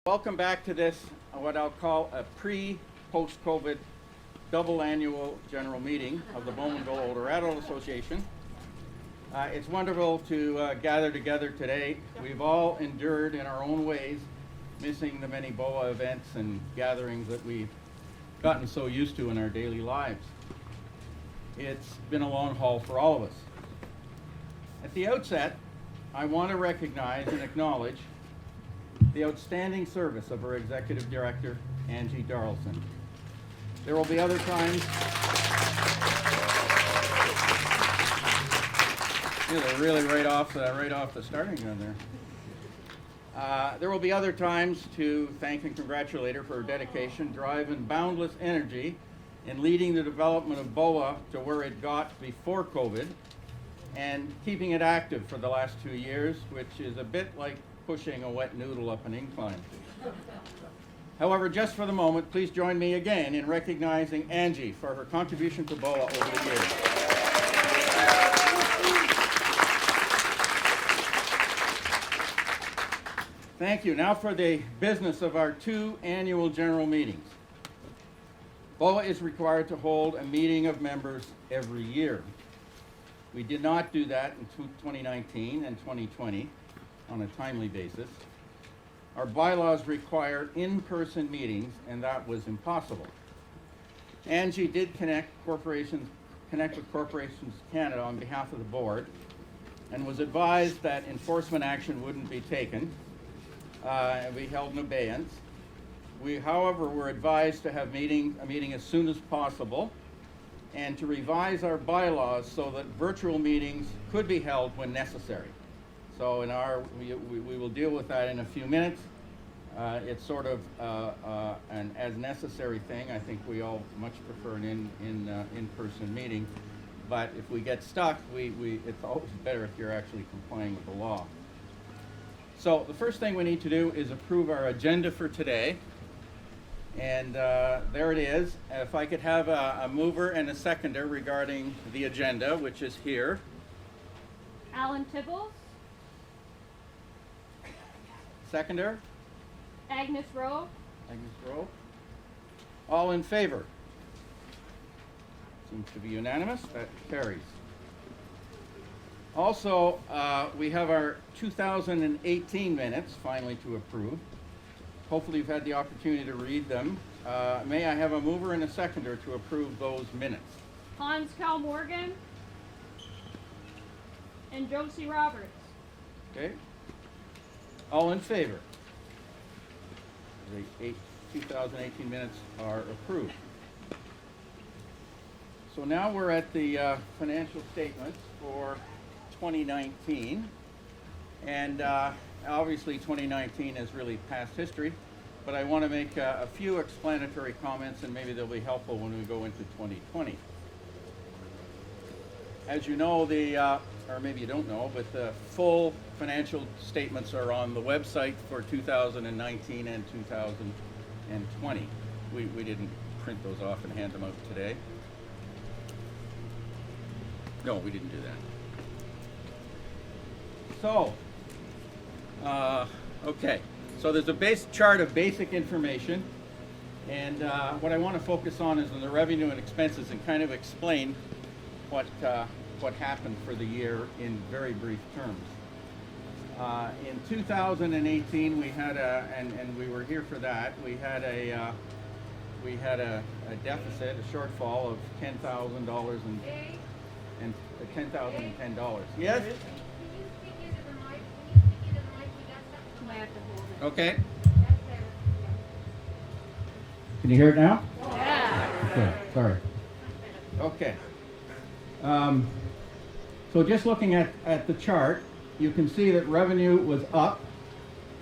Welcome back to this, what I'll call a pre-post-COVID double annual general meeting of the Bowmanville Older Adult Association. It's wonderful to gather together today. We've all endured in our own ways, missing the many Boaa events and gatherings that we've gotten so used to in our daily lives. It's been a long haul for all of us. At the outset, I want to recognize and acknowledge the outstanding service of our Executive Director, Angie Darlson. There will be other times, they're really right off the starting gun there. There will be other times to thank and congratulate her for her dedication, drive, and boundless energy in leading the development of Boaa to where it got before COVID and keeping it active for the last 2 years, which is a bit like pushing a wet noodle up an incline. However, just for the moment, please join me again in recognizing Angie for her contribution to Boaa over the years. Thank you. Now for the business of our 2 annual general meetings. Boaa is required to hold a meeting of members every year. We did not do that in 2019 and 2020. On a timely basis. Our bylaws require in-person meetings, and that was impossible. Angie did connect with Corporations Canada on behalf of the board, and was advised that enforcement action wouldn't be taken. We held an abeyance. We, however, were advised to have a meeting as soon as possible, and to revise our bylaws so that virtual meetings could be held when necessary. So we will deal with that in a few minutes. It's sort of an as necessary thing. I think we all much prefer an in-person meeting. But if we get stuck, it's always better if you're actually complying with the law. So the first thing we need to do is approve our agenda for today. And there it is. If I could have a mover and a seconder regarding the agenda, which is here. Alan Tibbles. Seconder? Agnes Rowe. Agnes Rowe. All in favor? Seems to be unanimous. That carries. Also, we have our 2018 minutes finally to approve. Hopefully you've had the opportunity to read them. May I have a mover and a seconder to approve those minutes? Hans Cal Morgan. And Josie Roberts. Okay. All in favor? The 2018 minutes are approved. So now we're at the financial statements for 2019. And obviously 2019 is really past history, but I want to make a few explanatory comments, and maybe they'll be helpful when we go into 2020. As you know, or maybe you don't know, but the full financial statements are on the website for 2019 and 2020. We didn't print those off and hand them out today. No, we didn't do that. So, okay. So there's a base chart of basic information, and what I want to focus on is on the revenue and expenses and kind of explain what happened for the year in very brief terms. In 2018, we had and we were here for that. We had a deficit, a shortfall of $10,000 and $10,010. Yes. Okay. Can you hear it now? Yeah. Okay. Sorry. Okay. So just looking at the chart, you can see that revenue was up.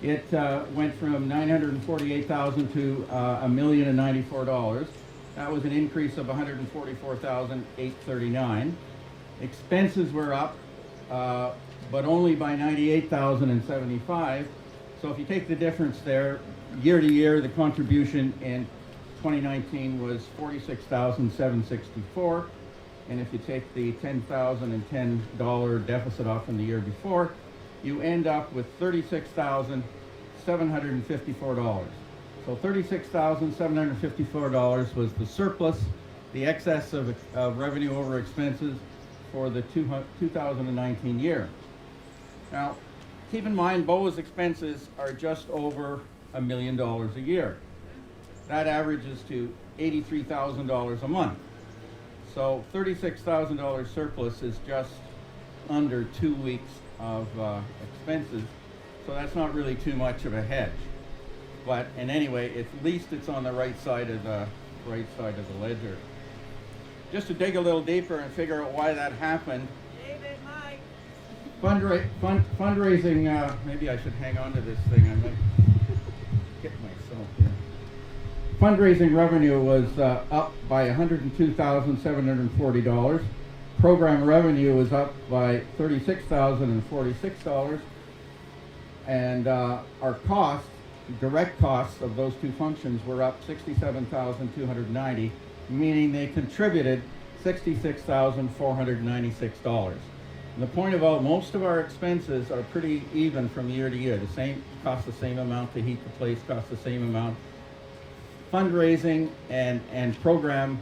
It went from $948,000 to $1,094,000. That was an increase of $144,839. Expenses were up, but only by $98,075. So if you take the difference there, year to year, the contribution in 2019 was $46,764. And if you take the $10,010 deficit off from the year before, you end up with $36,600 $36,754. So $36,754 was the surplus, the excess of revenue over expenses for the 2019 year. Now, keep in mind, Boaa's expenses are just over $1 million a year. That averages to $83,000 a month. So $36,000 surplus is just under 2 weeks of expenses. So that's not really too much of a hedge. But in any way, at least it's on the right side of the ledger. Just to dig a little deeper and figure out why that happened. David, Mike. Fundraising, maybe I should hang on to this thing. I might get myself here. Fundraising revenue was up by $102,740. Program revenue was up by $36,046. And our costs, direct costs of those two functions were up $67,290, meaning they contributed $66,496. And the point about most of our expenses are pretty even from year to year. Cost the same amount to heat the place, cost the same amount. Fundraising and program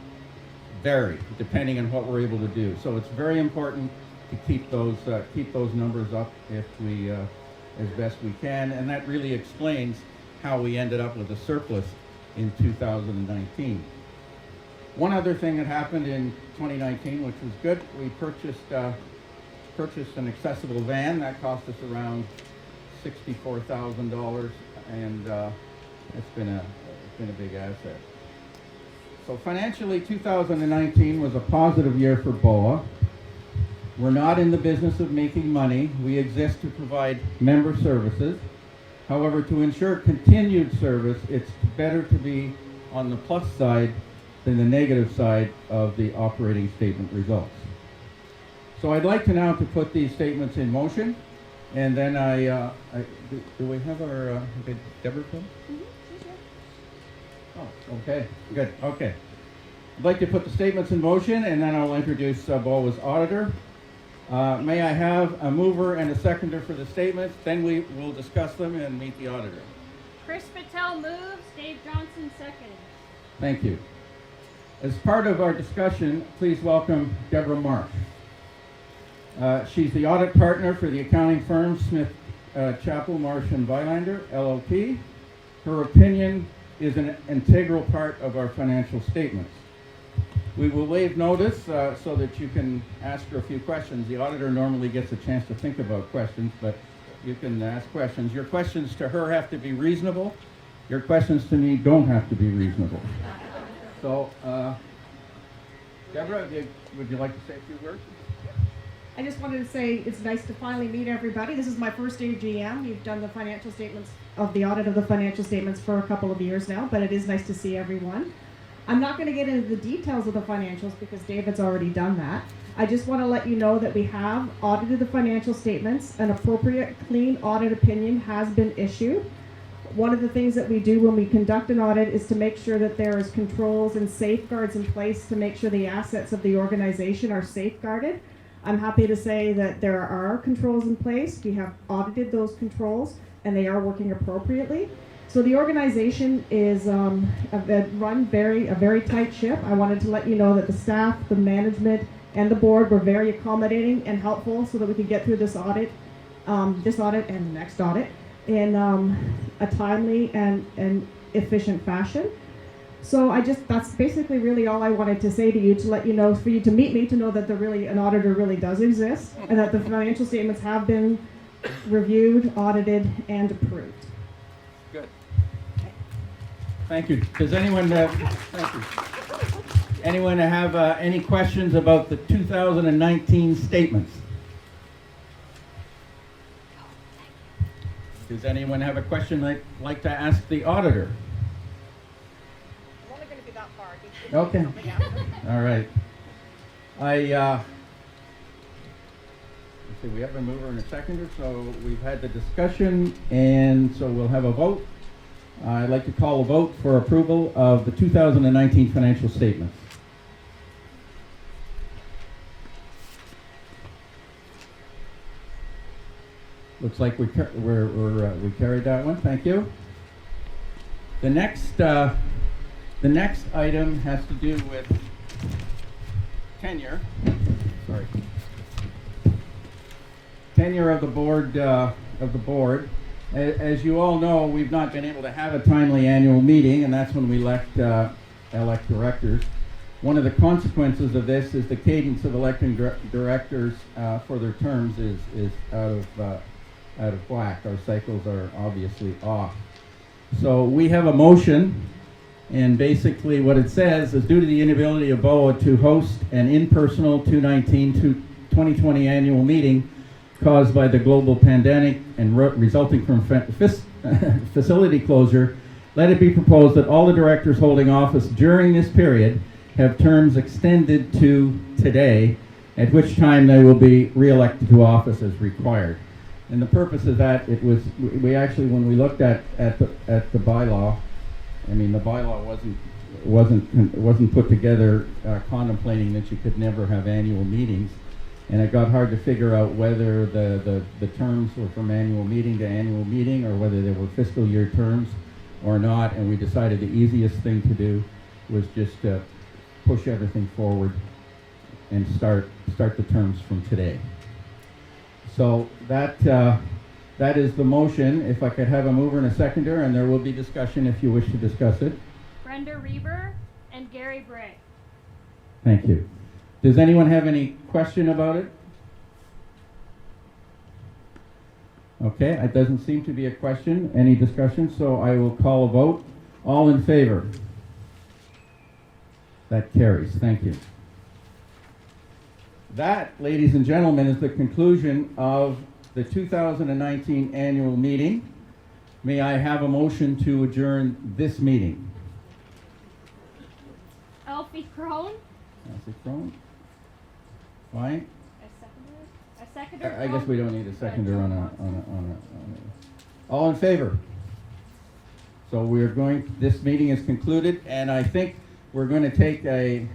vary depending on what we're able to do. So it's very important to keep those numbers up if we as best we can, and that really explains how we ended up with a surplus in 2019. One other thing that happened in 2019, which was good, we purchased an accessible van that cost us around $64,000, and it's been a big asset. So financially, 2019 was a positive year for Boaa. We're not in the business of making money. We exist to provide member services. However, to ensure continued service, it's better to be on the plus side than the negative side of the operating statement results. So I'd like to now to put these statements in motion, and then do we have our Deborah come? Oh, okay, good, okay. I'd like to put the statements in motion, and then I'll introduce Boaa's auditor. May I have a mover and a seconder for the statements? Then we will discuss them and meet the auditor. Chris Patel moves, Dave Johnson second. Thank you. As part of our discussion, please welcome Deborah Marsh. She's the audit partner for the accounting firm Smith Chappell, Marsh & Vilander, LLP. Her opinion is an integral part of our financial statements. We will waive notice so that you can ask her a few questions. The auditor normally gets a chance to think about questions, but you can ask questions. Your questions to her have to be reasonable. Your questions to me don't have to be reasonable. So, Deborah, would you like to say a few words? I just wanted to say it's nice to finally meet everybody. This is my first AGM. You've done the financial statements of the audit of the financial statements for a couple of years now, but it is nice to see everyone. I'm not going to get into the details of the financials because David's already done that. I just want to let you know that we have audited the financial statements. An appropriate clean audit opinion has been issued. One of the things that we do when we conduct an audit is to make sure that there is controls and safeguards in place to make sure the assets of the organization are safeguarded. I'm happy to say that there are controls in place. We have audited those controls and they are working appropriately. So the organization is run a very tight ship. I wanted to let you know that the staff, the management, and the board were very accommodating and helpful so that we could get through this audit and the next audit in a timely and efficient fashion. So that's basically really all I wanted to say to you, to let you know, for you to meet me, to know that an auditor really does exist, and that the financial statements have been reviewed, audited, and approved. Good. Thank you. Does anyone have any questions about the 2019 statements? Does anyone have a question they'd like to ask the auditor? I'm only going to be that far. Okay. All right. Let's see, we have a mover and a seconder, so we've had the discussion, and so we'll have a vote. I'd like to call a vote for approval of the 2019 financial statements. Looks like we carried that one. Thank you. The next item has to do with tenure. Sorry. Tenure of the board. As you all know, we've not been able to have a timely annual meeting, and that's when we elect directors. One of the consequences of this is the cadence of electing directors for their terms is out of whack. Our cycles are obviously off. So we have a motion, and basically what it says is, due to the inability of Boaa to host an in-personal 2020 annual meeting caused by the global pandemic and resulting from facility closure, let it be proposed that all the directors holding office during this period have terms extended to today, at which time they will be re-elected to office as required. And the purpose of that, we actually, when we looked at the bylaw, I mean, the bylaw wasn't put together contemplating that you could never have annual meetings, and it got hard to figure out whether the terms were from annual meeting to annual meeting, or whether they were fiscal year terms or not. And we decided the easiest thing to do was just to push everything forward and start the terms from today. So that is the motion. If I could have a mover and a seconder, and there will be discussion if you wish to discuss it. Brenda Reber and Gary Bray. Thank you. Does anyone have any question about it? Okay, it doesn't seem to be a question. Any discussion? So I will call a vote. All in favor? That carries. Thank you. That, ladies and gentlemen, is the conclusion of the 2019 annual meeting. May I have a motion to adjourn this meeting? Elfie Crone. Elsie Crone. Fine. A seconder. I guess we don't need a seconder on a. All in favor? So this meeting is concluded, and I think we're going to take a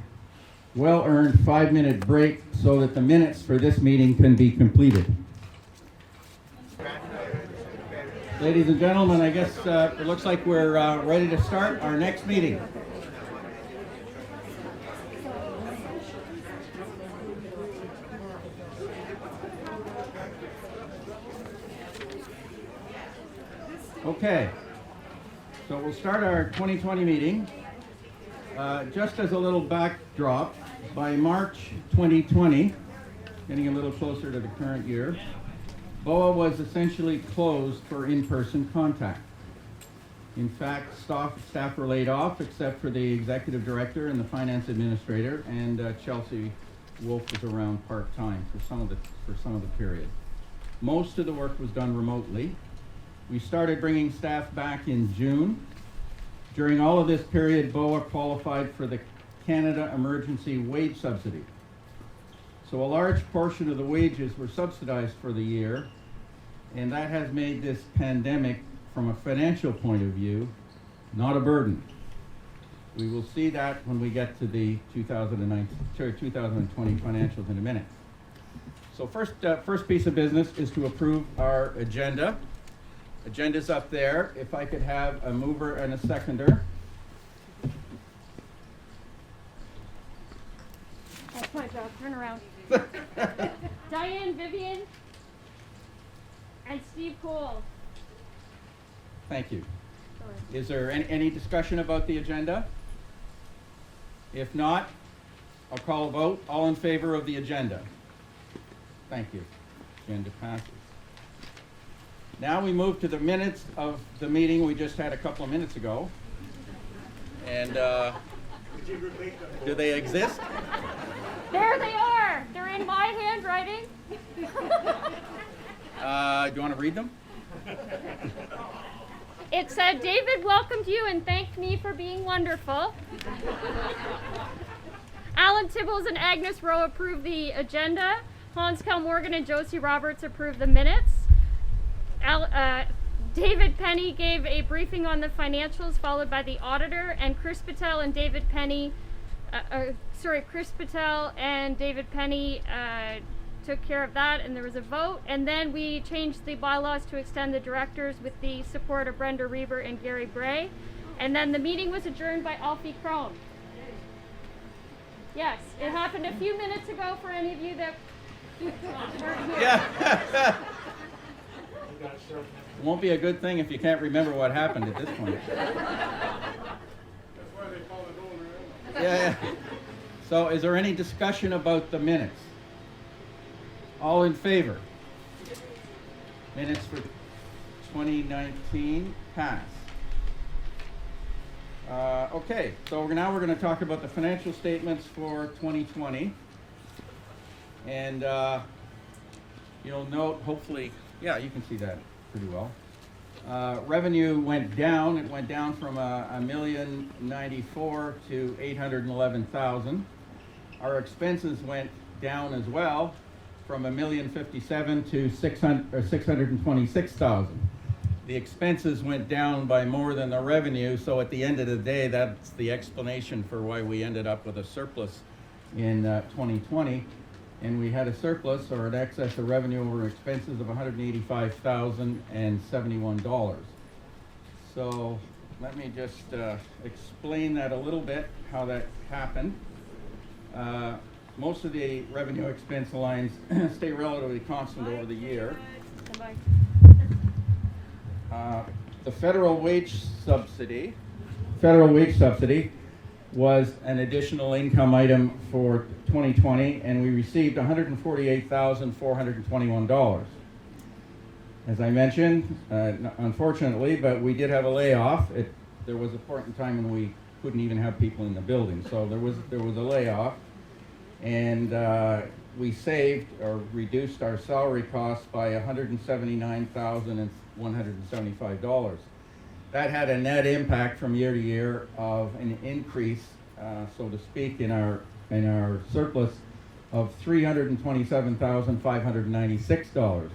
well-earned 5-minute break so that the minutes for this meeting can be completed. Ladies and gentlemen, I guess it looks like we're ready to start our next meeting. Okay, so we'll start our 2020 meeting. Just as a little backdrop, by March 2020, getting a little closer to the current year, Boaa was essentially closed for in-person contact. In fact, staff were laid off except for the executive director and the finance administrator, and Chelsea Wolf was around part-time for some of the period. Most of the work was done remotely. We started bringing staff back in June. During all of this period, Boaa qualified for the Canada Emergency Wage Subsidy. So a large portion of the wages were subsidized for the year, and that has made this pandemic, from a financial point of view, not a burden. We will see that when we get to the 2020 financials in a minute. So first piece of business is to approve our agenda. Agenda's up there. If I could have a mover and a seconder. That's my job. Turn around. Diane Vivian and Steve Cole. Thank you. Sorry. Is there any discussion about the agenda? If not, I'll call a vote. All in favor of the agenda? Thank you. Agenda passes. Now we move to the minutes of the meeting we just had a couple of minutes ago. And do they exist? There they are. They're in my handwriting. Do you want to read them? It said, David welcomed you and thanked me for being wonderful. Alan Tibbles and Agnes Rowe approved the agenda. Hans Morgan and Josie Roberts approved the minutes. David Penny gave a briefing on the financials, followed by the auditor, and Chris Patel and David Penny took care of that, and there was a vote. And then we changed the bylaws to extend the directors with the support of Brenda Reber and Gary Bray. And then the meeting was adjourned by Alfie Crone. Yes, it happened a few minutes ago for any of you that weren't here. Yeah. It won't be a good thing if you can't remember what happened at this point. That's why they call it over. Yeah. So is there any discussion about the minutes? All in favor? Minutes for 2019 pass. Okay, so now we're going to talk about the financial statements for 2020. And you'll note, hopefully, yeah, you can see that pretty well. Revenue went down. It went down from $1,094,000 to $811,000. Our expenses went down as well from $1,057,000 to $626,000. The expenses went down by more than the revenue, so at the end of the day, that's the explanation for why we ended up with a surplus in 2020. And we had a surplus, or an excess of revenue over expenses of $185,071. So let me just explain that a little bit, how that happened. Most of the revenue expense lines stay relatively constant over the year. The federal wage subsidy was an additional income item for 2020, and we received $148,421. As I mentioned, unfortunately, but we did have a layoff. There was a point in time when we couldn't even have people in the building, so there was a layoff, and we saved or reduced our salary costs by $179,175. That had a net impact from year to year of an increase, so to speak, in our surplus of $327,596.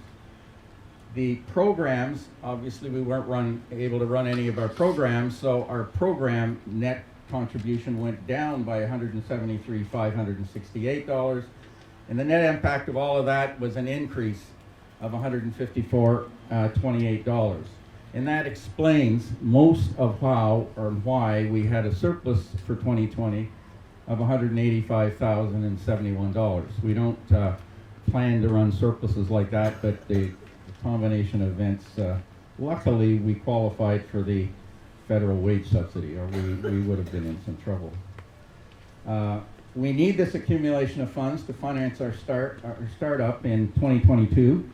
The programs, obviously, we weren't able to run any of our programs, so our program net contribution went down by $173,568, and the net impact of all of that was an increase of $154,28. And that explains most of how or why we had a surplus for 2020 of $185,071. We don't plan to run surpluses like that, but the combination of events, luckily we qualified for the federal wage subsidy, or we would have been in some trouble. We need this accumulation of funds to finance our startup in 2022.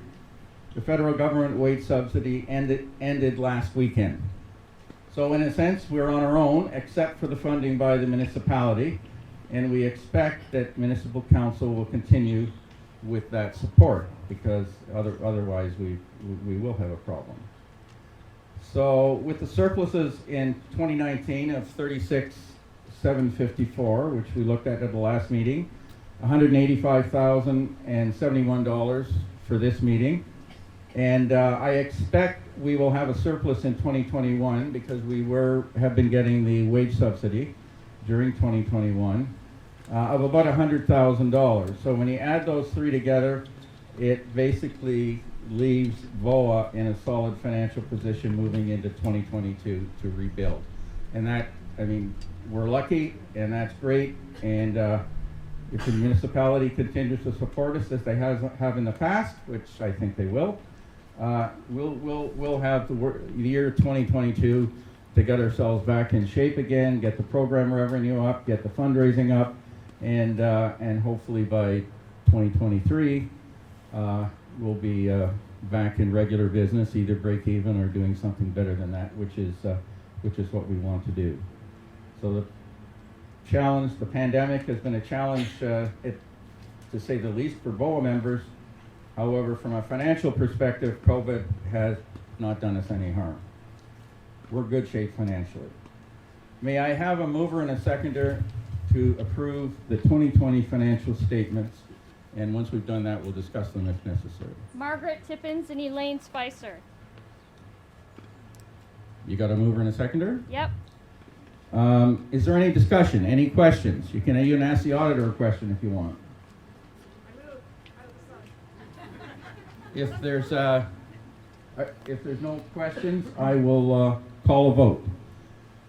The federal government wage subsidy ended last weekend. So in a sense, we're on our own, except for the funding by the municipality, and we expect that municipal council will continue with that support, because otherwise we will have a problem. So with the surpluses in 2019 of $36,754, which we looked at the last meeting, $185,071 for this meeting, and I expect we will have a surplus in 2021 because we have been getting the wage subsidy during 2021 of about $100,000. So when you add those three together, it basically leaves Boaa in a solid financial position moving into 2022 to rebuild. And that, I mean, we're lucky, and that's great. And if the municipality continues to support us as they have in the past, which I think they will, we'll have the year 2022 to get ourselves back in shape again, get the program revenue up, get the fundraising up, and hopefully by 2023 we'll be back in regular business, either break even or doing something better than that, which is what we want to do. So the pandemic has been a challenge, to say the least, for Boaa members. However, from a financial perspective, COVID has not done us any harm. We're good shape financially. May I have a mover and a seconder to approve the 2020 financial statements? And once we've done that, we'll discuss them if necessary. Margaret Tippins and Elaine Spicer. You got a mover and a seconder? Yep. Is there any discussion, any questions? You can even ask the auditor a question if you want. if there's no questions, I will call a vote.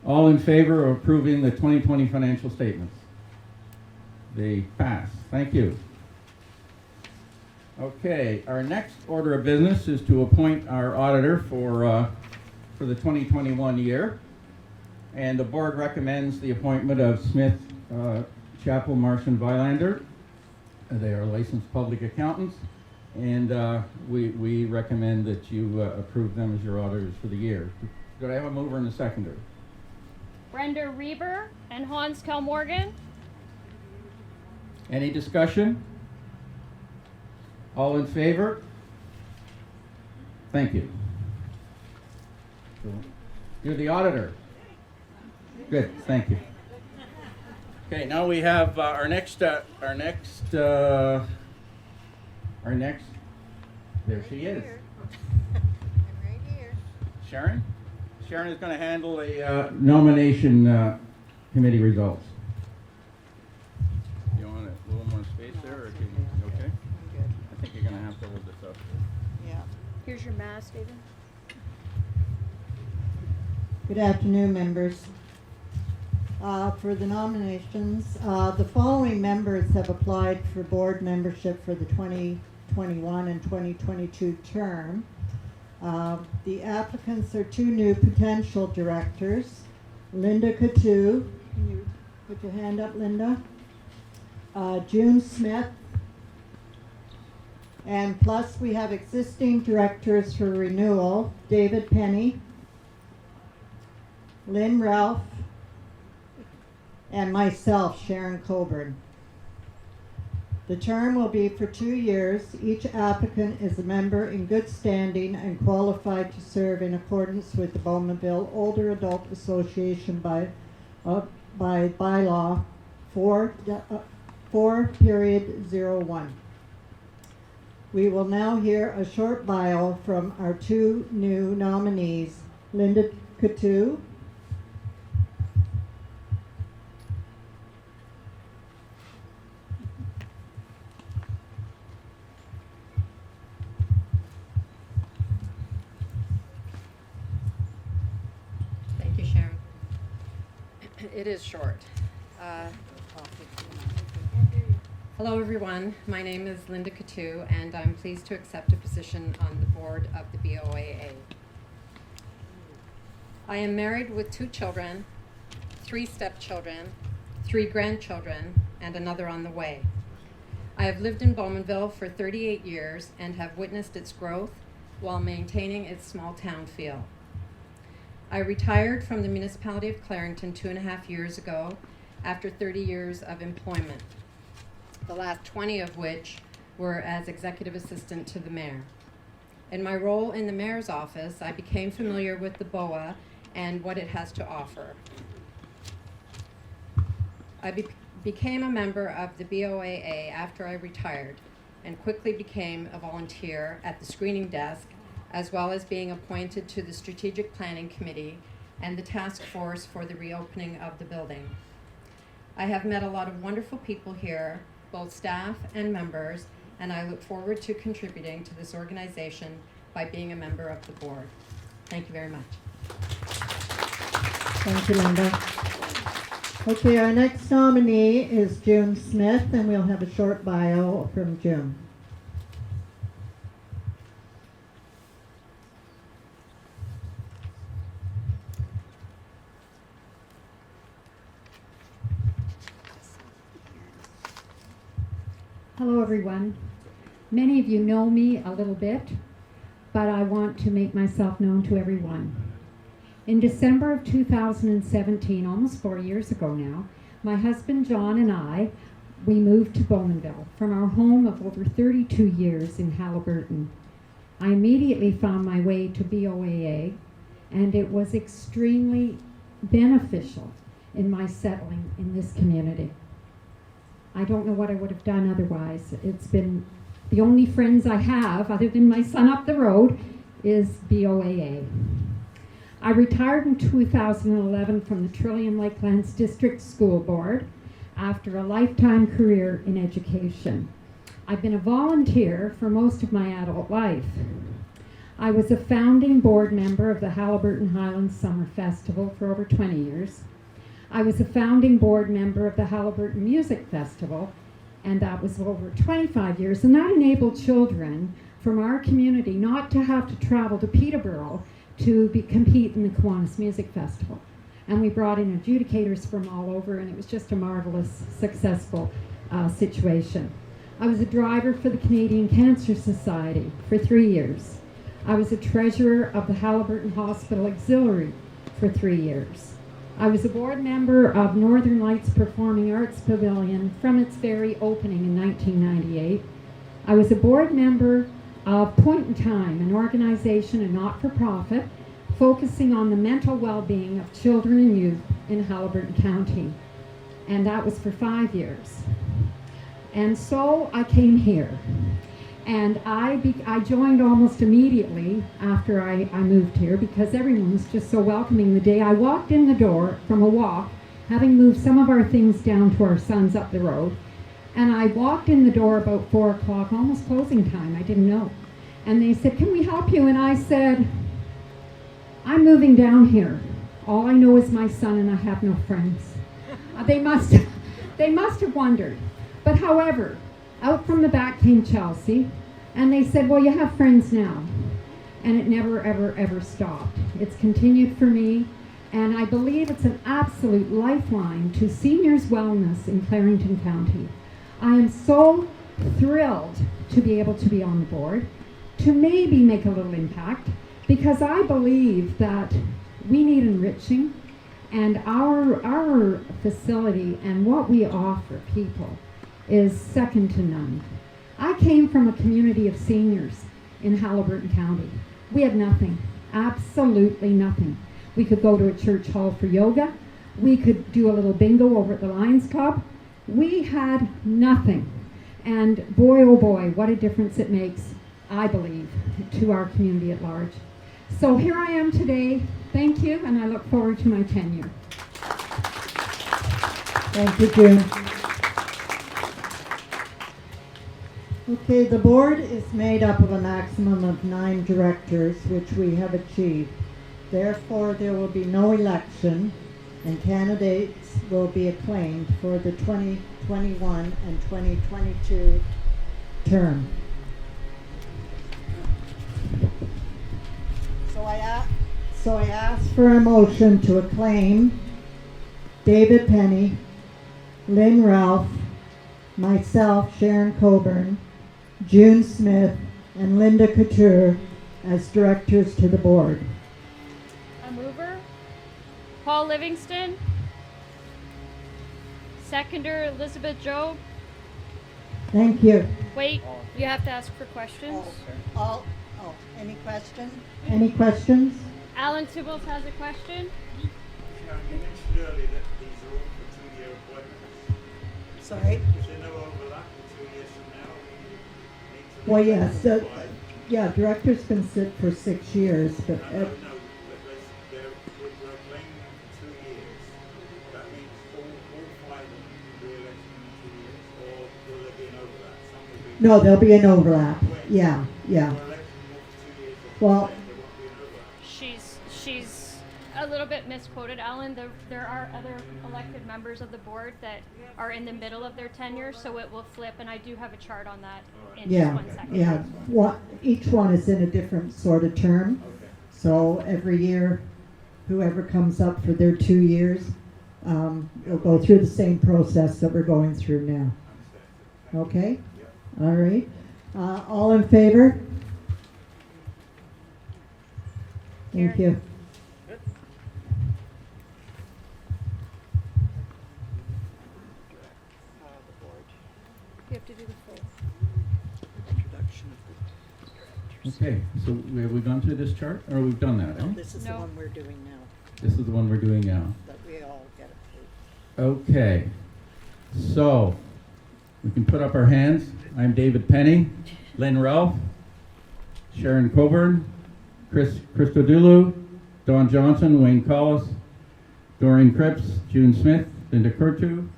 All in favor of approving the 2020 financial statements? They pass. Thank you. Okay, our next order of business is to appoint our auditor for the 2021 year. And the board recommends the appointment of Smith, Chappell, Marsh, and Vilander. They are licensed public accountants, and we recommend that you approve them as your auditors for the year. Could I have a mover and a seconder? Brenda Reber and Hans Kelmorgan. Any discussion? All in favor? Thank you. You're the auditor. Good, thank you. Okay, now we have our next, there she is. I'm right here. Sharon? Sharon is going to handle the nomination committee results. You want a little more space there, or can you, okay? I'm good. I think you're going to have to hold this up. Yeah. Here's your mask, David. Good afternoon, members. For the nominations, the following members have applied for board membership for the 2021 and 2022 term. The applicants are two new potential directors, Linda Coutu. Can you put your hand up, Linda? June Smith. And plus we have existing directors for renewal, David Penny, Lynn Ralph, and myself, Sharon Coburn. The term will be for 2 years. Each applicant is a member in good standing and qualified to serve in accordance with the Bowmanville Older Adult Association by bylaw 4.01. We will now hear a short bio from our two new nominees, Linda Coutu. Thank you, Sharon. It is short. Hello, everyone. My name is Linda Coutu, and I'm pleased to accept a position on the board of the BOAA. I am married with 2 children, 3 stepchildren, 3 grandchildren, and another on the way. I have lived in Bowmanville for 38 years and have witnessed its growth while maintaining its small town feel. I retired from the municipality of Clarington 2.5 years ago after 30 years of employment, the last 20 of which were as executive assistant to the mayor. In my role in the mayor's office, I became familiar with the Boaa and what it has to offer. I became a member of the BOAA after I retired and quickly became a volunteer at the screening desk, as well as being appointed to the Strategic Planning Committee and the task force for the reopening of the building. I have met a lot of wonderful people here, both staff and members, and I look forward to contributing to this organization by being a member of the board. Thank you very much. Thank you, Linda. Okay, our next nominee is June Smith, and we'll have a short bio from June. Hello, everyone. Many of you know me a little bit, but I want to make myself known to everyone. In December of 2017, almost 4 years ago now, my husband John and we moved to Bowmanville from our home of over 32 years in Halliburton. I immediately found my way to BOAA, and it was extremely beneficial in my settling in this community. I don't know what I would have done otherwise. It's been the only friends I have, other than my son up the road, is BOAA. I retired in 2011 from the Trillium Lakelands District School Board after a lifetime career in education. I've been a volunteer for most of my adult life. I was a founding board member of the Haliburton Highlands Summer Festival for over 20 years. I was a founding board member of the Haliburton Music Festival, and that was over 25 years, and that enabled children from our community not to have to travel to Peterborough to compete in the Kiwanis Music Festival. And we brought in adjudicators from all over, and it was just a marvelous, successful situation. I was a driver for the Canadian Cancer Society for 3 years. I was a treasurer of the Haliburton Hospital Auxiliary for 3 years. I was a board member of Northern Lights Performing Arts Pavilion from its very opening in 1998. I was a board member of Point in Time, an organization, a not-for-profit, focusing on the mental well-being of children and youth in Haliburton County. And that was for 5 years. And so I came here. And I joined almost immediately after I moved here, because everyone was just so welcoming. The day I walked in the door from a walk, having moved some of our things down to our sons up the road, and I walked in the door about 4 o'clock, almost closing time, I didn't know. And they said, "Can we help you?" And I said, "I'm moving down here. All I know is my son, and I have no friends." They must have wondered. But however, out from the back came Chelsea, and they said, "Well, you have friends now." And it never, ever, ever stopped. It's continued for me, and I believe it's an absolute lifeline to seniors' wellness in Clarington County. I am so thrilled to be able to be on the board, to maybe make a little impact, because I believe that we need enriching, and our facility and what we offer people is second to none. I came from a community of seniors in Haliburton County. We had nothing, absolutely nothing. We could go to a church hall for yoga. We could do a little bingo over at the Lions Club. We had nothing. And boy, oh boy, what a difference it makes, I believe, to our community at large. So here I am today. Thank you, and I look forward to my tenure. Thank you, June. Okay, the board is made up of a maximum of 9 directors, which we have achieved. Therefore, there will be no election, and candidates will be acclaimed for the 2021 and 2022 term. So I ask for a motion to acclaim David Penny, Lynn Ralph, myself, Sharon Coburn, June Smith, and Linda Couture as directors to the board. A mover. Paul Livingston. Seconder, Elizabeth Job. Thank you. Wait, you have to ask for questions. Any questions? Any questions? Alan Tibbles has a question. You mentioned earlier that these are all for 2-year appointments. Sorry? Is there no overlap for 2 years from now? Need to Well, make yes, that yeah, directors can sit for 6 years, but No, but we're claiming them for 2 years. That means all 5 of them can be elected in 2 years, or will there be an overlap? Some will be. no, there'll be an overlap. Yeah. We're electing them for 2 years, Well- there won't be an overlap. She's a little bit misquoted, Alan. There are other elected members of the board that are in the middle of their tenure, so it will flip, and I do have a chart on that in just Yeah, 1 second. yeah. Each one is in a different sort of term. Okay. So every year, whoever comes up for their 2 years, will go through the same process that we're going through now. Okay? All right. All in favor? Thank you. You have to do the full. Okay, so have we gone through this chart, or we've done that, eh? This is No. the one we're doing now, This is the one we're doing now. that we all get approved. Okay, so we can put up our hands. I'm David Penny, Lynn Ralph, Sharon Coburn, Christodoulou, Don Johnson, Wayne Collis, Doreen Cripps, June Smith, Linda Curtu,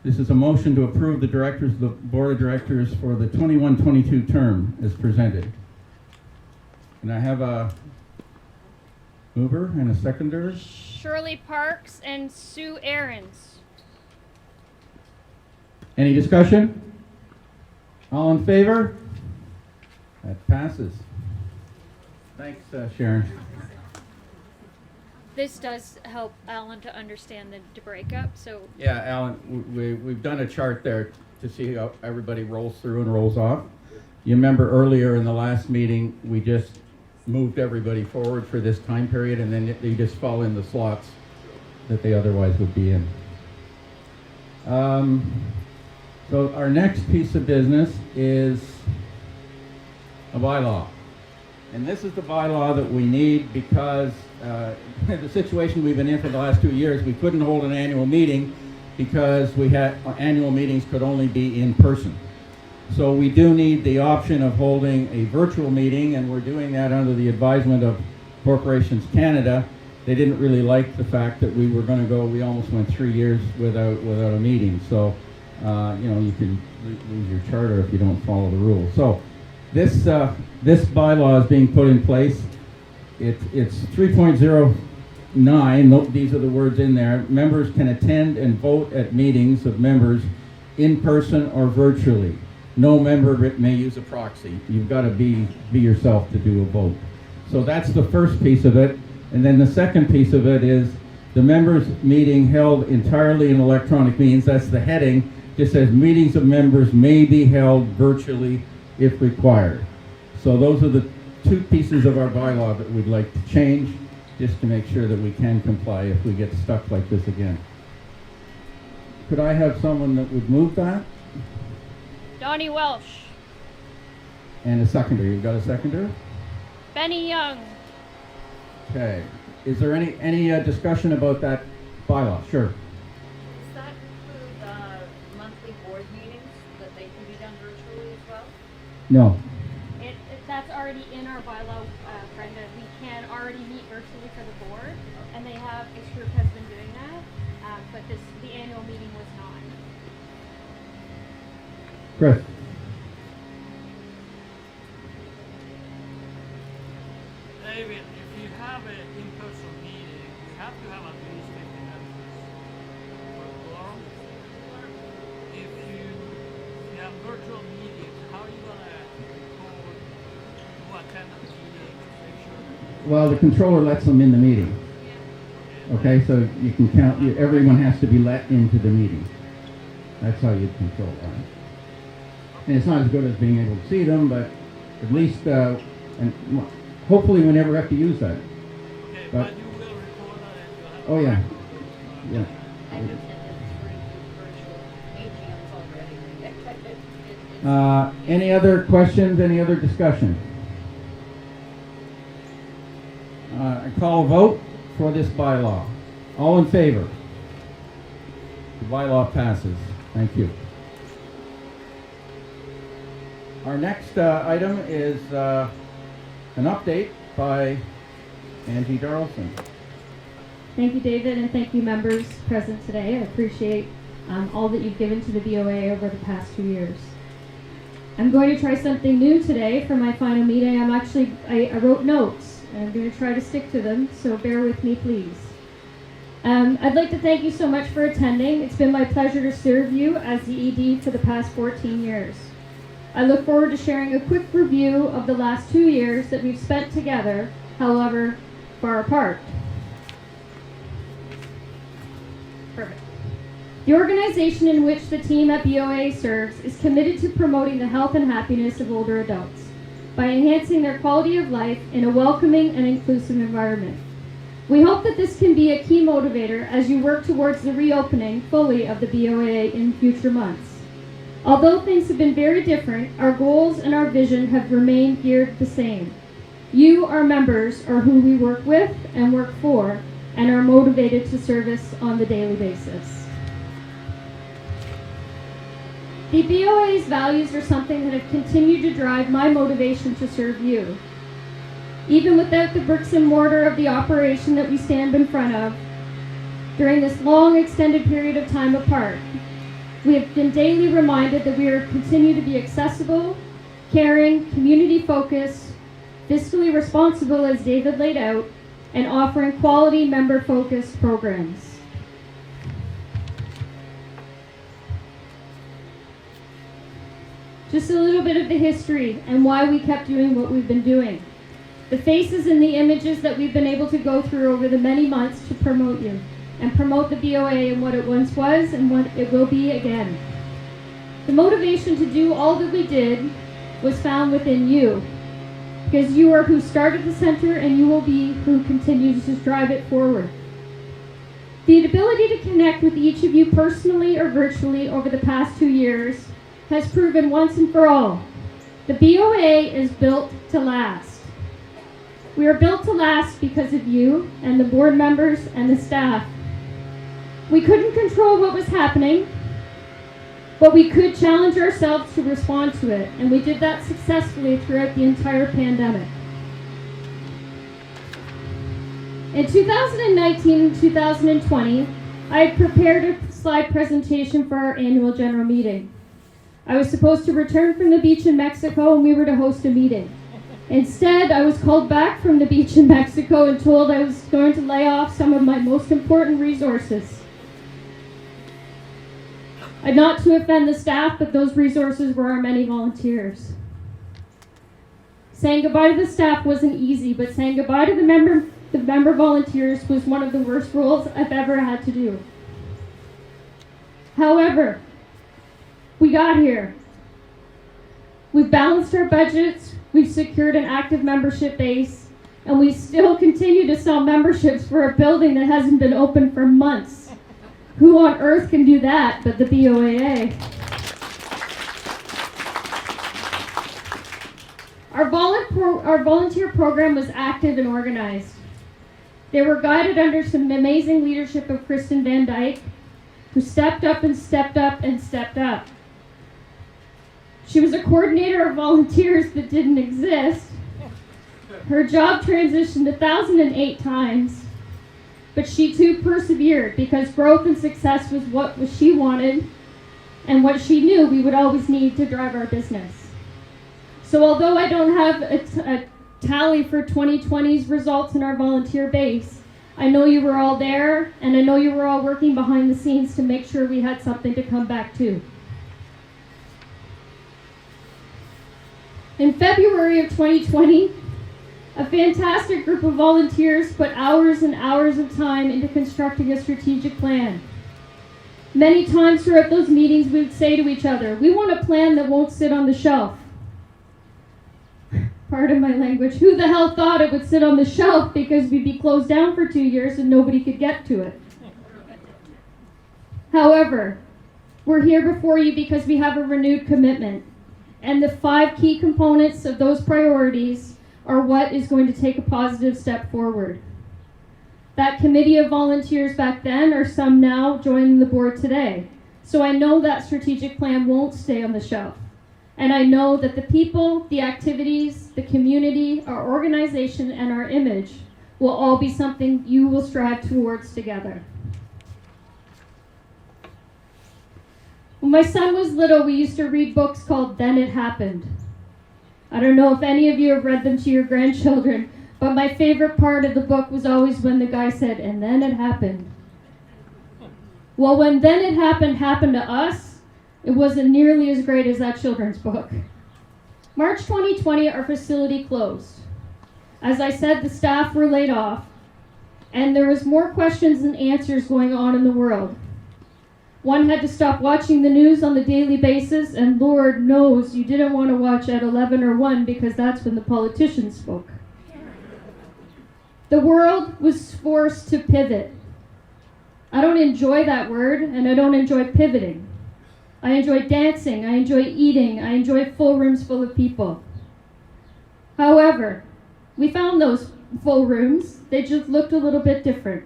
This is a motion to approve the board of directors for the 21-22 term as presented. And I have a mover and a seconder. Shirley Parks and Sue Aarons. Any discussion? All in favor? That passes. Thanks, Sharon. This does help Alan to understand the breakup, so Yeah, Alan, we've done a chart there to see how everybody rolls through and rolls off. You remember earlier in the last meeting, we just moved everybody forward for this time period, and then they just fall in the slots that they otherwise would be in. So our next piece of business is a bylaw. And this is the bylaw that we need because the situation we've been in for the last 2 years, we couldn't hold an annual meeting because annual meetings could only be in person. So we do need the option of holding a virtual meeting, and we're doing that under the advisement of Corporations Canada. They didn't really like the fact that we were going to go, we almost went 3 years without a meeting. So, you can lose your charter if you don't follow the rules. So this bylaw is being put in place. It's 3.09, these are the words in there. Members can attend and vote at meetings of members in person or virtually. No member may use a proxy. You've got to be yourself to do a vote. So that's the first piece of it. And then the second piece of it is the members' meeting held entirely in electronic means. That's the heading. Just says meetings of members may be held virtually if required. So those are the two pieces of our bylaw that we'd like to change, just to make sure that we can comply if we get stuck like this again. Could I have someone that would move that? Donnie Welsh, And a seconder. You've got a seconder? Benny Young. Okay. Is there any discussion about that bylaw? Sure. Does that include monthly board meetings, that they can be done virtually as well? No. That's already in our bylaw, Brenda. We can already meet virtually for the board, and this group has been doing that, but the annual meeting was not. Chris? David, if you have an in-person meeting, you have to have at least 50 members for a quorum. If you have virtual meetings, how are you going to record who attend the meeting to make sure? Well, the controller lets them in the meeting. Okay, so you can count, everyone has to be let into the meeting. That's how you control that. And it's not as good as being able to see them, but at least, and hopefully we never have to use that. Okay, But but you will record that and you'll have. oh yeah, yeah. I've attended 3 virtual AGMs already. Any other questions? Any other discussion? I call a vote for this bylaw. All in favor? The bylaw passes. Thank you. Our next item is an update by Angie Darlson. Thank you, David, and thank you, members present today. I appreciate all that you've given to the BOA over the past 2 years. I'm going to try something new today for my final meeting. I wrote notes, and I'm going to try to stick to them, so bear with me, please. I'd like to thank you so much for attending. It's been my pleasure to serve you as the ED for the past 14 years. I look forward to sharing a quick review of the last 2 years that we've spent together, however far apart. Perfect. The organization in which the team at BOA serves is committed to promoting the health and happiness of older adults by enhancing their quality of life in a welcoming and inclusive environment. We hope that this can be a key motivator as you work towards the reopening fully of the BOA in future months. Although things have been very different, our goals and our vision have remained geared the same. You, our members, are who we work with and work for, and are motivated to service on the daily basis. The BOA's values are something that have continued to drive my motivation to serve you. Even without the bricks and mortar of the operation that we stand in front of, during this long extended period of time apart, We have been daily reminded that we are continue to be accessible, caring, community-focused, fiscally responsible as David laid out, and offering quality member-focused programs. Just a little bit of the history and why we kept doing what we've been doing. The faces and the images that we've been able to go through over the many months to promote you and promote the BOA and what it once was and what it will be again. The motivation to do all that we did was found within you, because you are who started the center and you will be who continues to drive it forward. The ability to connect with each of you personally or virtually over the past 2 years has proven once and for all, the BOA is built to last. We are built to last because of you and the board members and the staff. We couldn't control what was happening, but we could challenge ourselves to respond to it, and we did that successfully throughout the entire pandemic. In 2019 and 2020, I had prepared a slide presentation for our annual general meeting. I was supposed to return from the beach in Mexico and we were to host a meeting. Instead, I was called back from the beach in Mexico and told I was going to lay off some of my most important resources. Not to offend the staff, but those resources were our many volunteers. Saying goodbye to the staff wasn't easy, but saying goodbye to the member volunteers was one of the worst roles I've ever had to do. However, we got here. We've balanced our budgets, we've secured an active membership base, and we still continue to sell memberships for a building that hasn't been open for months. Who on earth can do that but the BOAA? Our volunteer program was active and organized. They were guided under some amazing leadership of Kristen Van Dyke, who stepped up and stepped up and stepped up. She was a coordinator of volunteers that didn't exist. Her job transitioned 1,008 times, but she too persevered because growth and success was what she wanted and what she knew we would always need to drive our business. So although I don't have a tally for 2020's results in our volunteer base, I know you were all there, and I know you were all working behind the scenes to make sure we had something to come back to. In February of 2020, a fantastic group of volunteers put hours and hours of time into constructing a strategic plan. Many times throughout those meetings, we would say to each other, we want a plan that won't sit on the shelf. Pardon my language. Who the hell thought it would sit on the shelf because we'd be closed down for 2 years and nobody could get to it? However, we're here before you because we have a renewed commitment. And the 5 key components of those priorities are what is going to take a positive step forward. That committee of volunteers back then are some now joining the board today. So I know that strategic plan won't stay on the shelf. And I know that the people, the activities, the community, our organization, and our image will all be something you will strive towards together. When my son was little, we used to read books called Then It Happened. I don't know if any of you have read them to your grandchildren, but my favorite part of the book was always when the guy said, and then it happened. Well, when Then It happened to us, it wasn't nearly as great as that children's book. March 2020, our facility closed. As I said, the staff were laid off, and there was more questions than answers going on in the world. One had to stop watching the news on the daily basis, and Lord knows you didn't want to watch at 11 or 1 because that's when the politicians spoke. The world was forced to pivot. I don't enjoy that word, and I don't enjoy pivoting. I enjoy dancing, I enjoy eating, I enjoy full rooms full of people. However, we found those full rooms, they just looked a little bit different.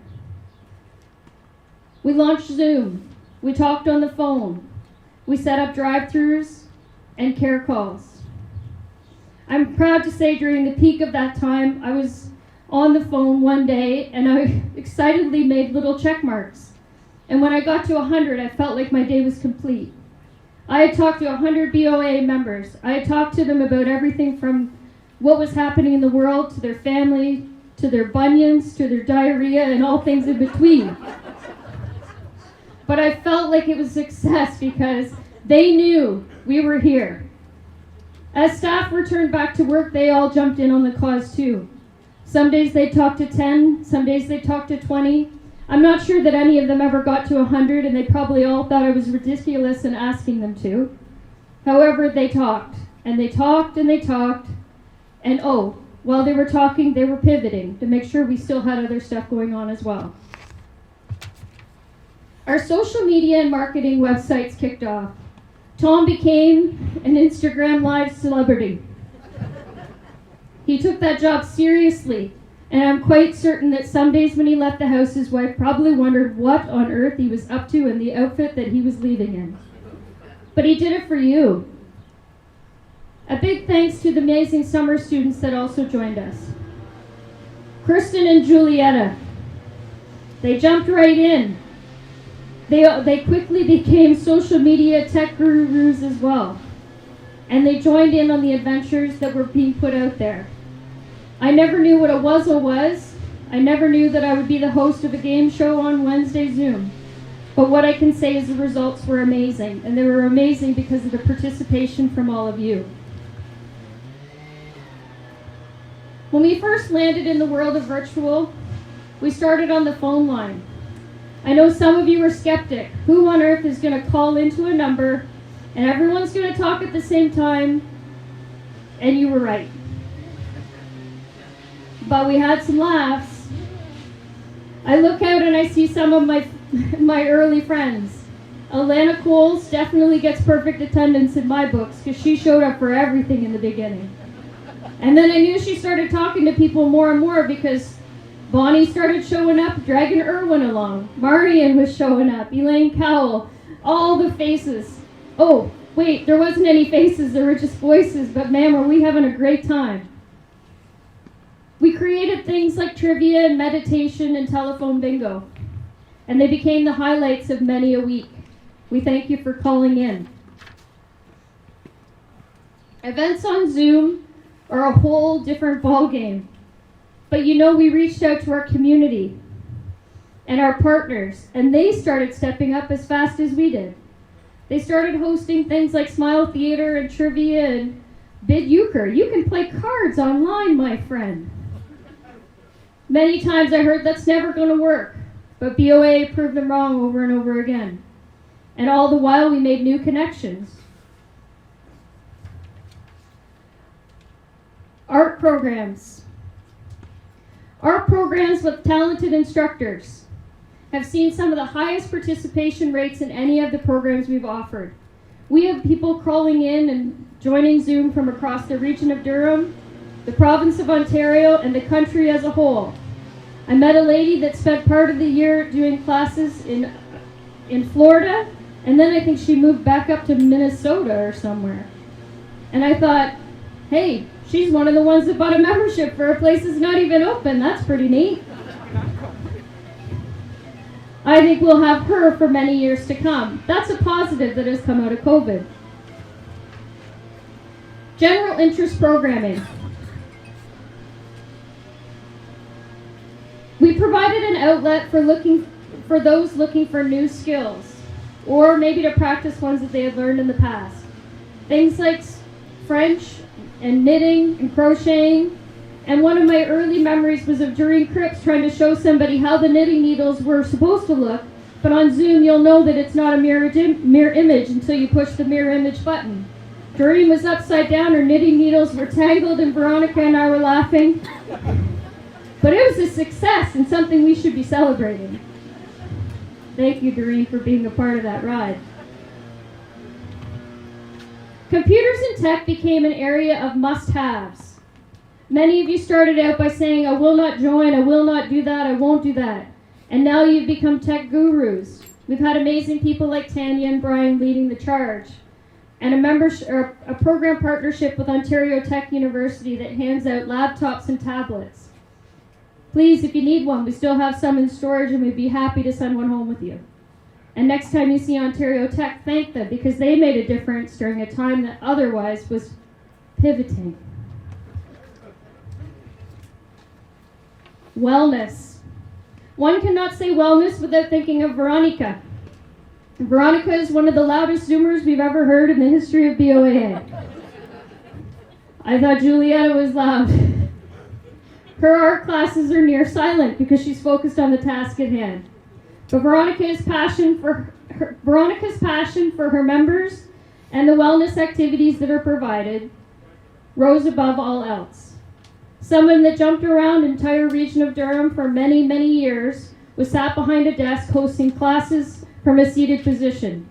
We launched Zoom. We talked on the phone. We set up drive-thrus and care calls. I'm proud to say during the peak of that time, I was on the phone one day and I excitedly made little check marks. And when I got to 100, I felt like my day was complete. I had talked to 100 BOA members. I had talked to them about everything from what was happening in the world, to their family, to their bunions, to their diarrhea, and all things in between. But I felt like it was a success because they knew we were here. As staff returned back to work, they all jumped in on the cause too. Some days they talked to 10, some days they talked to 20. I'm not sure that any of them ever got to 100, and they probably all thought I was ridiculous in asking them to. However, they talked, and they talked, and they talked, and oh, while they were talking, they were pivoting to make sure we still had other stuff going on as well. Our social media and marketing websites kicked off. Tom became an Instagram Live celebrity. He took that job seriously, and I'm quite certain that some days when he left the house, his wife probably wondered what on earth he was up to in the outfit that he was leaving in. But he did it for you. A big thanks to the amazing summer students that also joined us. Kristen and Julietta, they jumped right in. They quickly became social media tech gurus as well. And they joined in on the adventures that were being put out there. I never knew what a wuzzle was. I never knew that I would be the host of a game show on Wednesday Zoom. But what I can say is the results were amazing, and they were amazing because of the participation from all of you. When we first landed in the world of virtual, we started on the phone line. I know some of you were skeptic. Who on earth is going to call into a number and everyone's going to talk at the same time? And you were right. But we had some laughs. I look out and I see some of my early friends. Alana Coles definitely gets perfect attendance in my books because she showed up for everything in the beginning. And then I knew she started talking to people more and more because Bonnie started showing up, dragging Irwin along. Marian was showing up, Elaine Cowell, all the faces. Oh, wait, there wasn't any faces, there were just voices, but man, were we having a great time. We created things like trivia and meditation and telephone bingo, and they became the highlights of many a week. We thank you for calling in. Events on Zoom are a whole different ballgame. But you know, we reached out to our community and our partners, and they started stepping up as fast as we did. They started hosting things like Smile Theater and trivia and Bid Euchre. You can play cards online, my friend. Many times I heard that's never going to work, but BOA proved them wrong over and over again. And all the while we made new connections. Art programs. Our programs with talented instructors have seen some of the highest participation rates in any of the programs we've offered. We have people crawling in and joining Zoom from across the region of Durham, the province of Ontario, and the country as a whole. I met a lady that spent part of the year doing classes in Florida, and then I think she moved back up to Minnesota or somewhere. And I thought, hey, she's one of the ones that bought a membership for a place that's not even open. That's pretty neat. I think we'll have her for many years to come. That's a positive that has come out of COVID. General interest programming. We provided an outlet for those looking for new skills, or maybe to practice ones that they had learned in the past. Things like French and knitting and crocheting. And one of my early memories was of during Crips trying to show somebody how the knitting needles were supposed to look, but on Zoom you'll know that it's not a mirror image until you push the mirror image button. Doreen was upside down, her knitting needles were tangled, and Veronica and I were laughing. But it was a success and something we should be celebrating. Thank you, Doreen, for being a part of that ride. Computers and tech became an area of must-haves. Many of you started out by saying, I will not join, I will not do that, I won't do that. And now you've become tech gurus. We've had amazing people like Tanya and Brian leading the charge. And a program partnership with Ontario Tech University that hands out laptops and tablets. Please, if you need one, we still have some in storage and we'd be happy to send one home with you. And next time you see Ontario Tech, thank them because they made a difference during a time that otherwise was pivoting. Wellness. One cannot say wellness without thinking of Veronica. Veronica is one of the loudest Zoomers we've ever heard in the history of BOAA. I thought Julietta was loud. Her art classes are near silent because she's focused on the task at hand. But Veronica's passion for her members and the wellness activities that are provided rose above all else. Someone that jumped around the entire region of Durham for many, many years was sat behind a desk hosting classes from a seated position.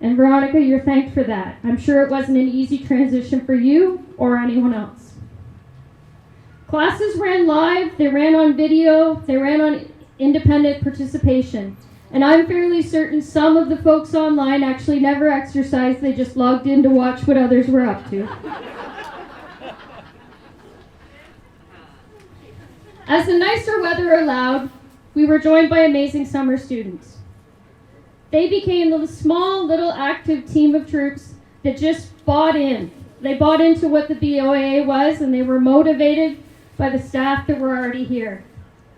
And Veronica, you're thanked for that. I'm sure it wasn't an easy transition for you or anyone else. Classes ran live, they ran on video, they ran on independent participation. And I'm fairly certain some of the folks online actually never exercised, they just logged in to watch what others were up to. As the nicer weather allowed, we were joined by amazing summer students. They became a small, little active team of troops that just bought in. They bought into what the BOAA was, and they were motivated by the staff that were already here.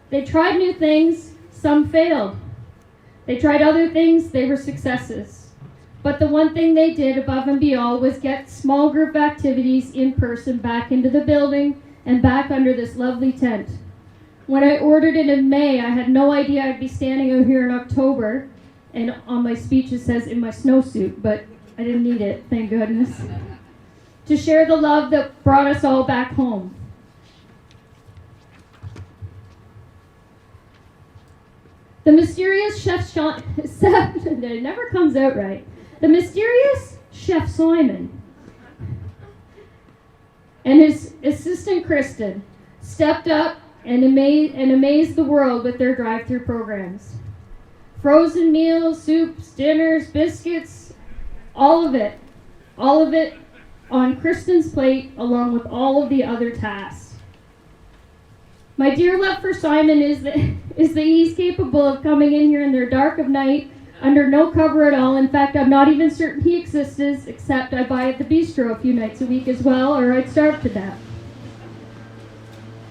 They tried new things, some failed. They tried other things, they were successes. But the one thing they did above and beyond was get small group activities in person back into the building and back under this lovely tent. When I ordered it in May, I had no idea I'd be standing out here in October, and on my speech it says in my snowsuit, but I didn't need it, thank goodness, to share the love that brought us all back home. The mysterious Chef it never comes out right. The mysterious Chef Simon and his assistant Kristen stepped up and amazed the world with their drive-through programs. Frozen meals, soups, dinners, biscuits, all of it on Kristen's plate along with all of the other tasks. My dear love for Simon is that he's capable of coming in here in the dark of night under no cover at all. In fact, I'm not even certain he exists, except I buy at the bistro a few nights a week as well, or I'd starve to death.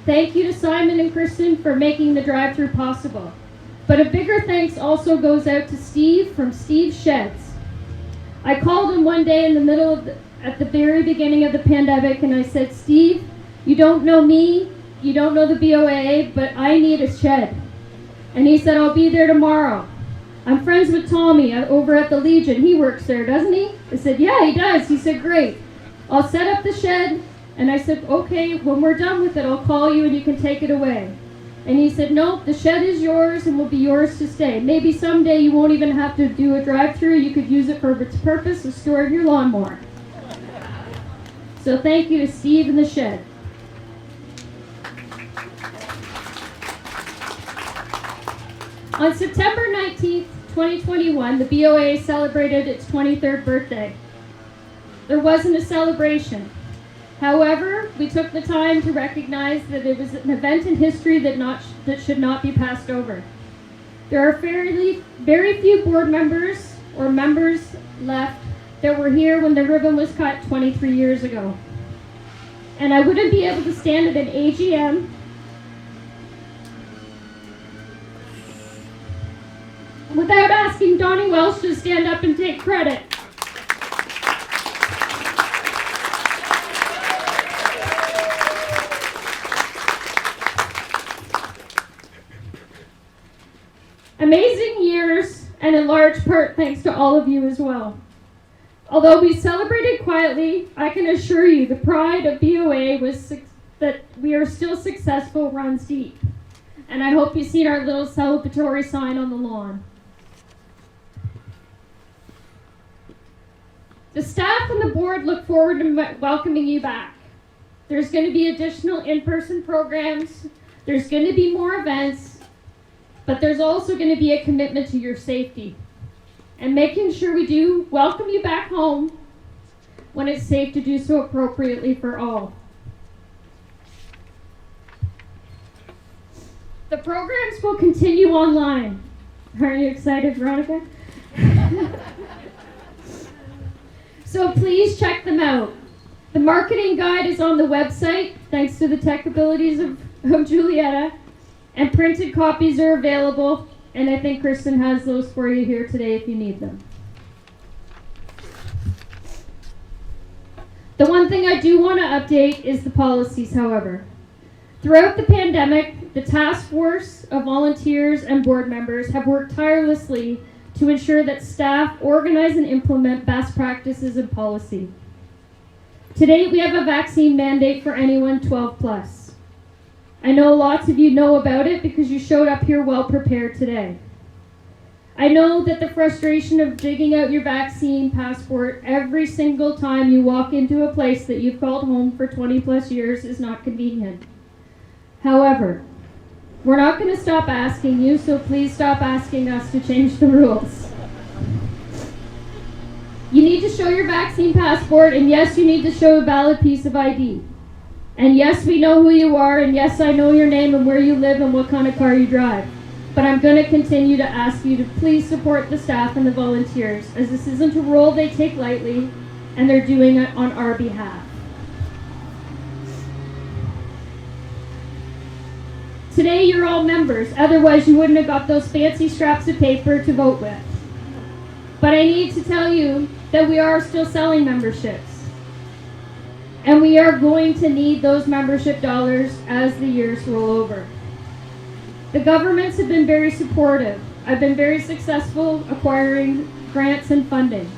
Thank you to Simon and Kristen for making the drive-thru possible. But a bigger thanks also goes out to Steve from Steve's Sheds. I called him one day at the very beginning of the pandemic, and I said, Steve, you don't know me, you don't know the BOAA, but I need a shed. And he said, I'll be there tomorrow. I'm friends with Tommy over at the Legion. He works there, doesn't he? I said, yeah, he does. He said, great. I'll set up the shed. And I said, okay, when we're done with it, I'll call you and you can take it away. And he said, nope, the shed is yours and will be yours to stay. Maybe someday you won't even have to do a drive-through. You could use it for its purpose of storing your lawnmower. So thank you to Steve and the shed. On September 19th, 2021, the BOA celebrated its 23rd birthday. There wasn't a celebration. However, we took the time to recognize that it was an event in history that should not be passed over. There are very few board members or members left that were here when the ribbon was cut 23 years ago. And I wouldn't be able to stand at an AGM without asking Donnie Welsh to stand up and take credit. Amazing years, and in large part thanks to all of you as well. Although we celebrated quietly, I can assure you the pride of BOA was that we are still successful runs deep. And I hope you've seen our little celebratory sign on the lawn. The staff and the board look forward to welcoming you back. There's going to be additional in-person programs, there's going to be more events, but there's also going to be a commitment to your safety and making sure we do welcome you back home when it's safe to do so appropriately for all. The programs will continue online. Are you excited, Veronica? So please check them out. The marketing guide is on the website, thanks to the tech abilities of Julietta, and printed copies are available, and I think Kristen has those for you here today if you need them. The one thing I do want to update is the policies, however. Throughout the pandemic, the task force of volunteers and board members have worked tirelessly to ensure that staff organize and implement best practices and policy. To date, we have a vaccine mandate for anyone 12 plus. I know lots of you know about it because you showed up here well prepared today. I know that the frustration of digging out your vaccine passport every single time you walk into a place that you've called home for 20 plus years is not convenient. However, we're not going to stop asking you, so please stop asking us to change the rules. You need to show your vaccine passport, and yes, you need to show a valid piece of ID. And yes, we know who you are, and yes, I know your name and where you live and what kind of car you drive. But I'm going to continue to ask you to please support the staff and the volunteers, as this isn't a role they take lightly, and they're doing it on our behalf. Today, you're all members, otherwise you wouldn't have got those fancy scraps of paper to vote with. But I need to tell you that we are still selling memberships. And we are going to need those membership dollars as the years roll over. The governments have been very supportive. I've been very successful acquiring grants and funding.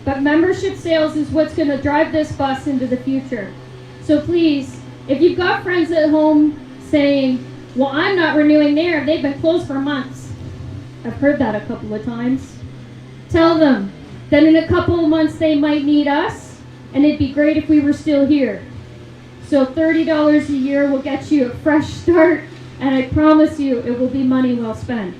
But membership sales is what's going to drive this bus into the future. So please, if you've got friends at home saying, well, I'm not renewing there, they've been closed for months. I've heard that a couple of times. Tell them that in a couple of months they might need us, and it'd be great if we were still here. So $30 a year will get you a fresh start, and I promise you it will be money well spent.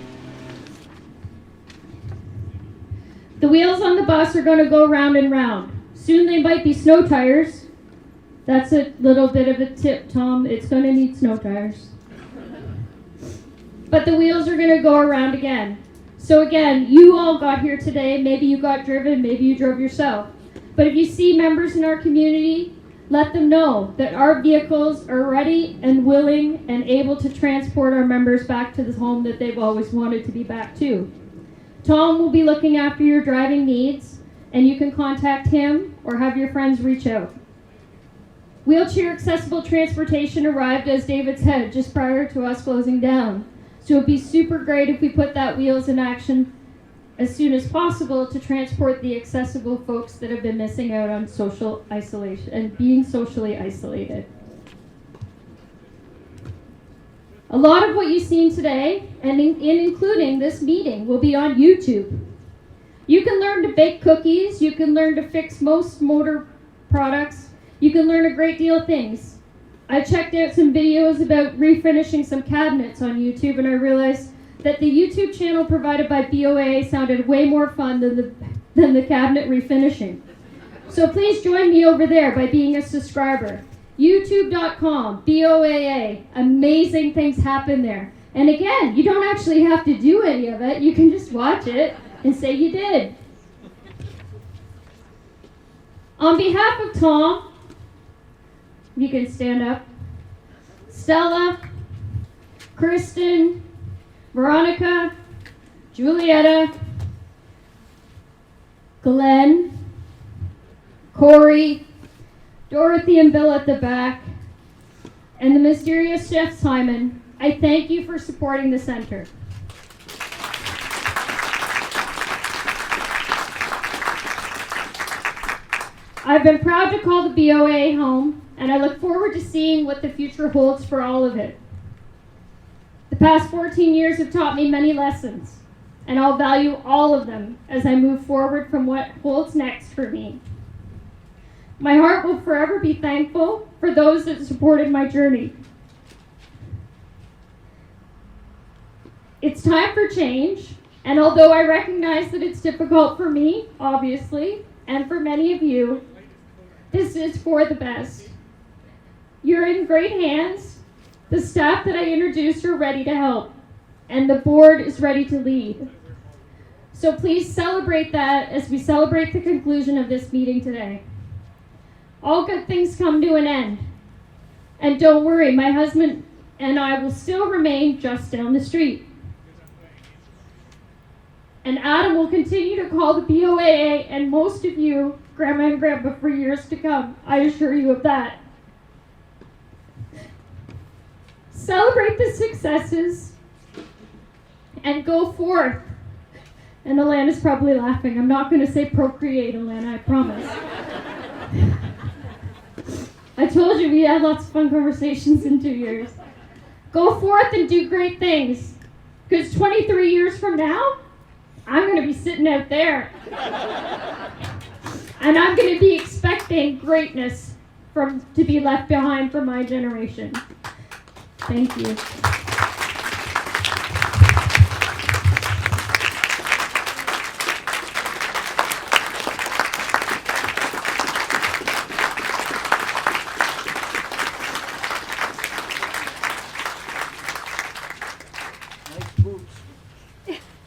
The wheels on the bus are going to go round and round. Soon they might be snow tires. That's a little bit of a tip, Tom. It's going to need snow tires. But the wheels are going to go around again. So again, you all got here today. Maybe you got driven, maybe you drove yourself. But if you see members in our community, let them know that our vehicles are ready and willing and able to transport our members back to the home that they've always wanted to be back to. Tom will be looking after your driving needs, and you can contact him or have your friends reach out. Wheelchair accessible transportation arrived, as David said, just prior to us closing down. So it'd be super great if we put that wheels in action as soon as possible to transport the accessible folks that have been missing out on social isolation and being socially isolated. A lot of what you've seen today, and including this meeting, will be on YouTube. You can learn to bake cookies, you can learn to fix most motor products, you can learn a great deal of things. I checked out some videos about refinishing some cabinets on YouTube, and I realized that the YouTube channel provided by Boaa sounded way more fun than the cabinet refinishing. So please join me over there by being a subscriber. YouTube.com, Boaa. Amazing things happen there. And again, you don't actually have to do any of it. You can just watch it and say you did. On behalf of Tom, you can stand up, Stella, Kristen, Veronica, Julietta, Glenn, Corey, Dorothy and Bill at the back, and the mysterious Chef Simon, I thank you for supporting the center. I've been proud to call the Boaa home, and I look forward to seeing what the future holds for all of it. The past 14 years have taught me many lessons, and I'll value all of them as I move forward from what holds next for me. My heart will forever be thankful for those that supported my journey. It's time for change, and although I recognize that it's difficult for me, obviously, and for many of you, this is for the best. You're in great hands. The staff that I introduced are ready to help. and the board is ready to lead. So please celebrate that as we celebrate the conclusion of this meeting today. All good things come to an end. And don't worry, my husband and I will still remain just down the street. And Adam will continue to call the BOAA and most of you Grandma and Grandpa for years to come. I assure you of that. Celebrate the successes and go forth. And Alana's probably laughing. I'm not going to say procreate, Alana, I promise. I told you we had lots of fun conversations in 2 years. Go forth and do great things. Because 23 years from now, I'm going to be sitting out there. And I'm going to be expecting greatness to be left behind for my generation. Thank you.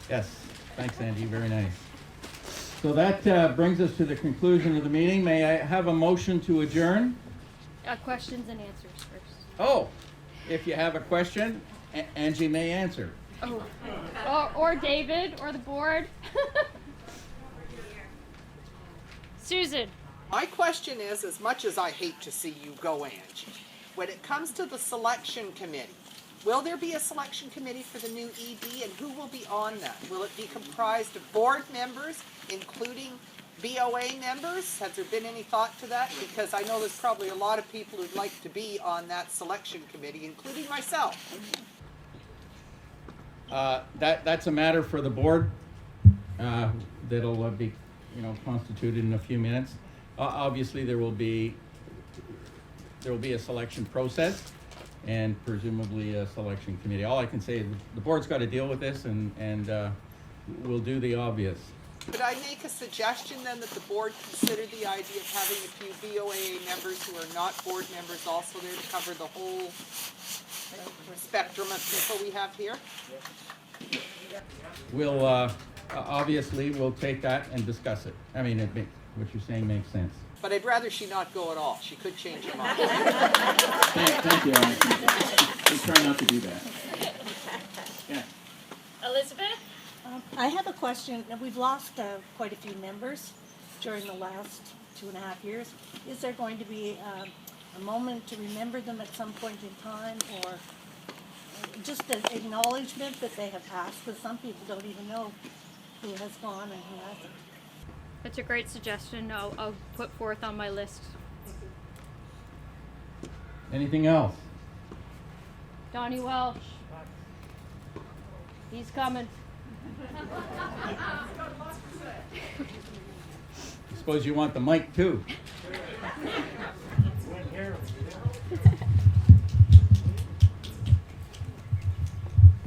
Yes, thanks, Angie, very nice. So that brings us to the conclusion of the meeting. May I have a motion to adjourn? Questions and answers first. Oh, if you have a question, Angie may answer. Oh. Or David, or the board. Susan. My question is, as much as I hate to see you go, Angie, when it comes to the selection committee, will there be a selection committee for the new ED, and who will be on that? Will it be comprised of board members, including BOA members? Has there been any thought to that? Because I know there's probably a lot of people who'd like to be on that selection committee, including myself. That's a matter for the board that'll be constituted in a few minutes. Obviously, there will be a selection process and presumably a selection committee. All I can say is the board's got to deal with this, and we'll do the obvious. Could I make a suggestion then that the board consider the idea of having a few BOA members who are not board members also there to cover the whole spectrum of people we have here? We'll obviously we'll take that and discuss it. I mean, what you're saying makes sense. But I'd rather she not go at all. She could change her mind. Thank you, Angie. We try not to do that. Yeah. Elizabeth? I have a question. We've lost quite a few members during the last 2.5 years. Is there going to be a moment to remember them at some point in time, or just an acknowledgement that they have passed? Because some people don't even know who has gone and who hasn't. That's a great suggestion. I'll put forth on my list. Anything else? Donnie Welsh. He's coming. I suppose you want the mic too.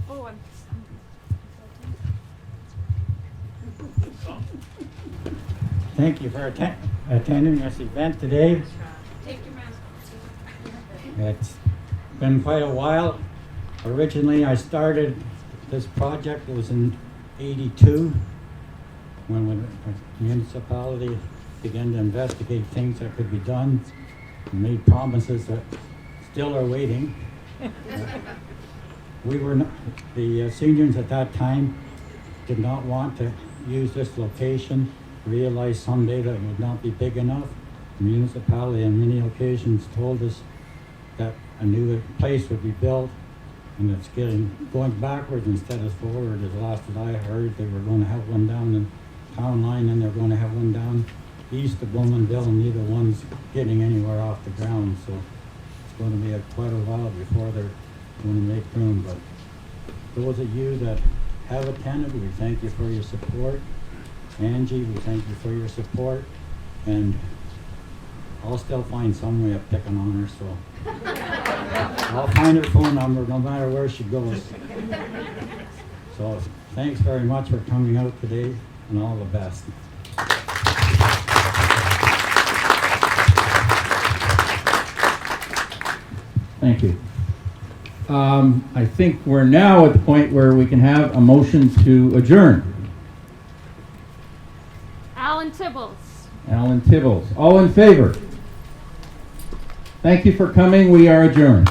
Oh, I'm Thank you for attending this event today. Take your mask off. It's been quite a while. Originally, I started this project, it was in '82, when the municipality began to investigate things that could be done, and made promises that still are waiting. The seniors at that time did not want to use this location, realized someday that it would not be big enough. The municipality on many occasions told us that a new place would be built, and it's going backwards instead of forward. As last that I heard, they were going to have one down in Town Line, and they're going to have one down east of Bowmanville, and neither one's getting anywhere off the ground. So it's going to be quite a while before they're going to make room. But those of you that have attended, we thank you for your support. Angie, we thank you for your support, and I'll still find some way of picking on her, so I'll find her phone number no matter where she goes. So thanks very much for coming out today, and all the best. Thank you. I think we're now at the point where we can have a motion to adjourn. Alan Tibbles. Alan Tibbles. All in favor? Thank you for coming. We are adjourned.